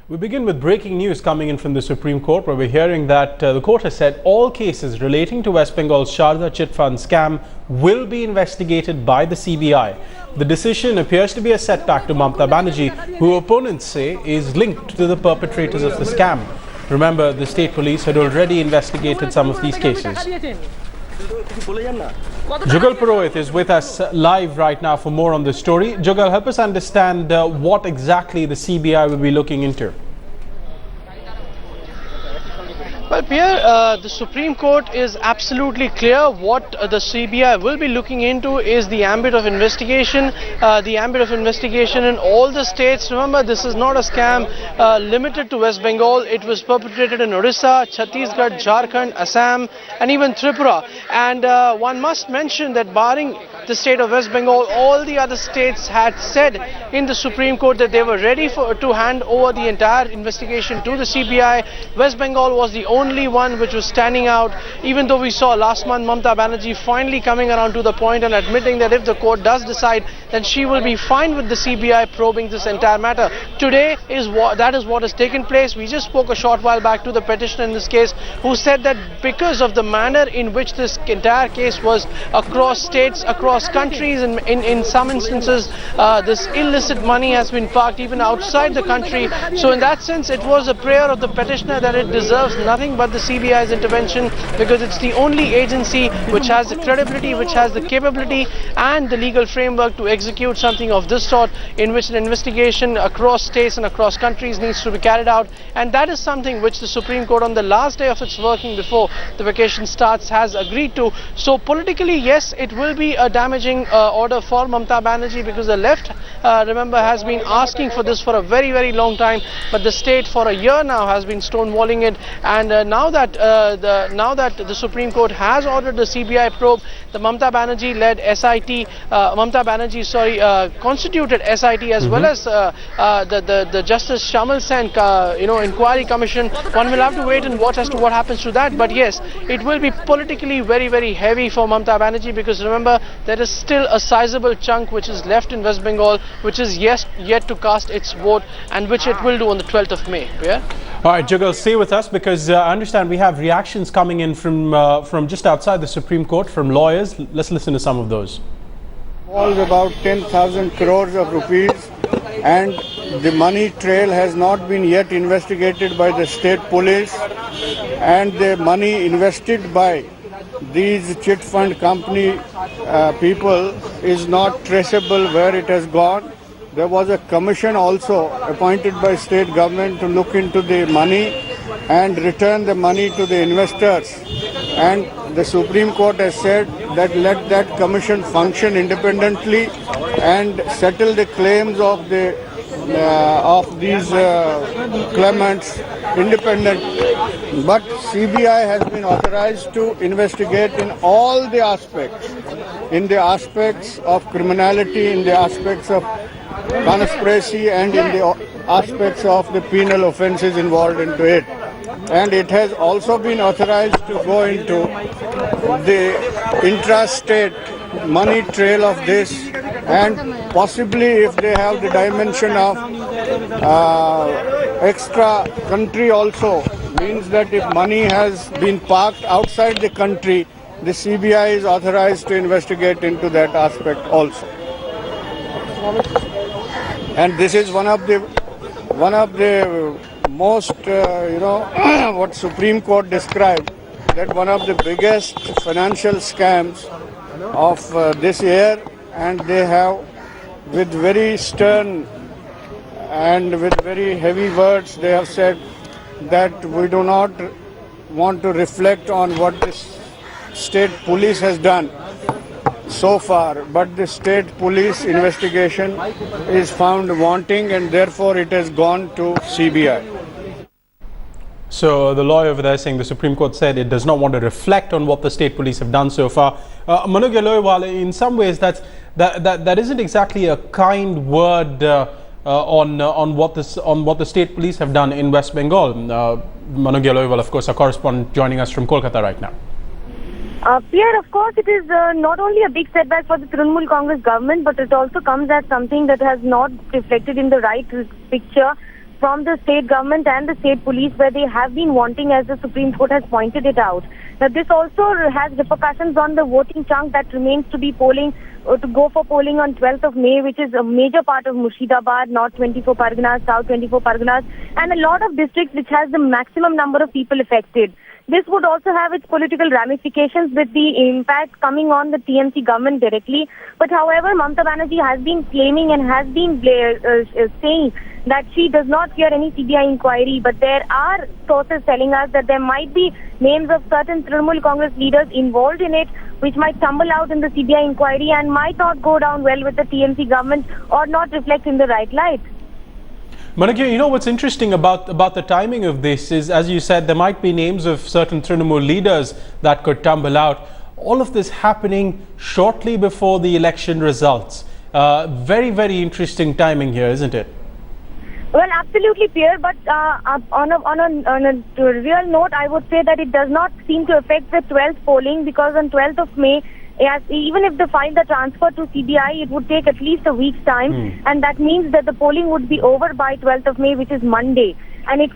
We begin with breaking news coming in from the Supreme Court, where we're hearing that the court has said all cases relating to West Bengal's Saradha Chit Fund scam will be investigated by the CBI. The decision appears to be a setback to Mamata Banerjee, who opponents say is linked to the perpetrators of the scam. Remember, the state police had already investigated some of these cases. Jugal Purohit is with us live right now for more on this story. Jugal, help us understand what exactly the CBI will be looking into. Well, Pierre, the Supreme Court is absolutely clear. What the CBI will be looking into is the ambit of investigation, in all the states. Remember, this is not a scam limited to West Bengal. It was perpetrated in Orissa, Chhattisgarh, Jharkhand, Assam, and even Tripura. And one must mention that barring the state of West Bengal, all the other states had said in the Supreme Court that they were ready to hand over the entire investigation to the CBI. West Bengal was the only one which was standing out, even though we saw last month Mamata Banerjee finally coming around to the point and admitting that if the court does decide, then she will be fine with the CBI probing this entire matter. Today that is what has taken place. We just spoke a short while back to the petitioner in this case, who said that because of the manner in which this entire case was across states, across countries, and in some instances this illicit money has been parked even outside the country. So in that sense, it was a prayer of the petitioner that it deserves nothing but the CBI's intervention, because it's the only agency which has the credibility, which has the capability and the legal framework to execute something of this sort, in which an investigation across states and across countries needs to be carried out. And that is something which the Supreme Court, on the last day of its working before the vacation starts, has agreed to. So politically, yes, it will be a damaging order for Mamata Banerjee, because the left, remember, has been asking for this for a very, very long time, but the state for a year now has been stonewalling it. And now that the Supreme Court has ordered the CBI probe, the Mamata Banerjee led SIT, constituted SIT, as well as the Justice Shamal Sen, inquiry commission. One will have to wait and watch as to what happens to that. But yes, it will be politically very, very heavy for Mamata Banerjee, because remember, there is still a sizable chunk which is left in West Bengal, which is yet to cast its vote, and which it will do on the 12th of May. Yeah? All right, Jugal, stay with us, because I understand we have reactions coming in from just outside the Supreme Court from lawyers. Let's listen to some of those. Involves about 10,000 crores of rupees, and the money trail has not been yet investigated by the state police, and the money invested by these chit fund company people is not traceable where it has gone. There was a commission also appointed by state government to look into the money and return the money to the investors. And the Supreme Court has said that let that commission function independently and settle the claims of these claimants independently. But CBI has been authorized to investigate in all the aspects, in the aspects of criminality, in the aspects of conspiracy, and in the aspects of the penal offences involved into it. And it has also been authorized to go into the intrastate money trail of this, and possibly, if they have the dimension of extra country also, means that if money has been parked outside the country, the CBI is authorized to investigate into that aspect also. And this is one of the most, what Supreme Court described, that one of the biggest financial scams of this year. And they have, with very stern and with very heavy words, they have said that we do not want to reflect on what the state police has done so far, but the state police investigation is found wanting, and therefore it has gone to CBI. So the lawyer over there saying the Supreme Court said it does not want to reflect on what the state police have done so far. Manogya Loiwala, in some ways that isn't exactly a kind word on what the state police have done in West Bengal. Manogya Loiwala, of course, our correspondent, joining us from Kolkata right now. Pierre, of course, it is not only a big setback for the Trinamool Congress government, but it also comes as something that has not reflected in the right picture from the state government and the state police, where they have been wanting, as the Supreme Court has pointed it out. Now, this also has repercussions on the voting chunk that remains to be polling, to go for polling on 12th of May, which is a major part of Murshidabad, North 24 Parganas, South 24 Parganas, and a lot of districts which has the maximum number of people affected. This would also have its political ramifications with the impact coming on the TMC government directly. But however, Mamata Banerjee has been claiming and has been saying that she does not fear any CBI inquiry. But there are sources telling us that there might be names of certain Trinamool Congress leaders involved in it, which might tumble out in the CBI inquiry and might not go down well with the TMC government or not reflect in the right light. Managya, you know what's interesting about the timing of this is, as you said, there might be names of certain Trinamool leaders that could tumble out. All of this happening shortly before the election results. Very, very interesting timing here, isn't it? Well, absolutely, Pierre. But on a real note, I would say that it does not seem to affect the 12th polling, because on 12th of May, even if they file the transfer to CBI, it would take at least a week's time, and that means that the polling would be over by 12th of May, which is Monday. And it's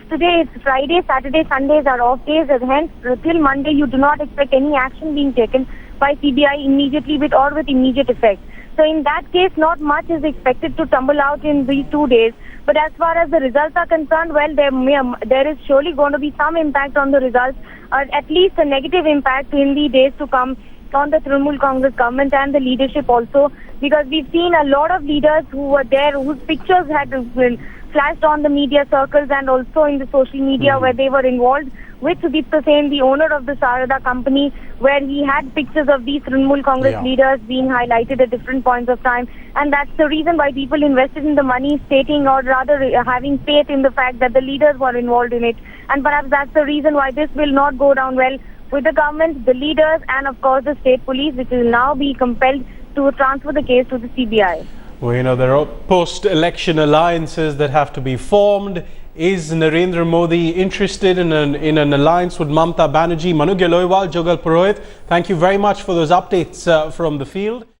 Friday, Saturday, Sundays are off days, and hence till Monday you do not expect any action being taken by CBI immediately with immediate effect. So in that case, not much is expected to tumble out in these 2 days. But as far as the results are concerned, well, there is surely going to be some impact on the results, at least a negative impact in the days to come on the Trinamool Congress government and the leadership also, because we've seen a lot of leaders who were there, whose pictures had been flashed on the media circles and also in the social media, where they were involved with Sudipta Sen, the owner of the Saradha company, where he had pictures of these Trinamool Congress leaders being highlighted at different points of time. And that's the reason why people invested in the money, stating, or rather having faith in the fact that the leaders were involved in it. And perhaps that's the reason why this will not go down well with the government, the leaders, and of course the state police, which will now be compelled to transfer the case to the CBI. Well, you know, there are post-election alliances that have to be formed. Is Narendra Modi interested in an alliance with Mamata Banerjee? Manu Geloiwal, Jogal Purohit, thank you very much for those updates from the field.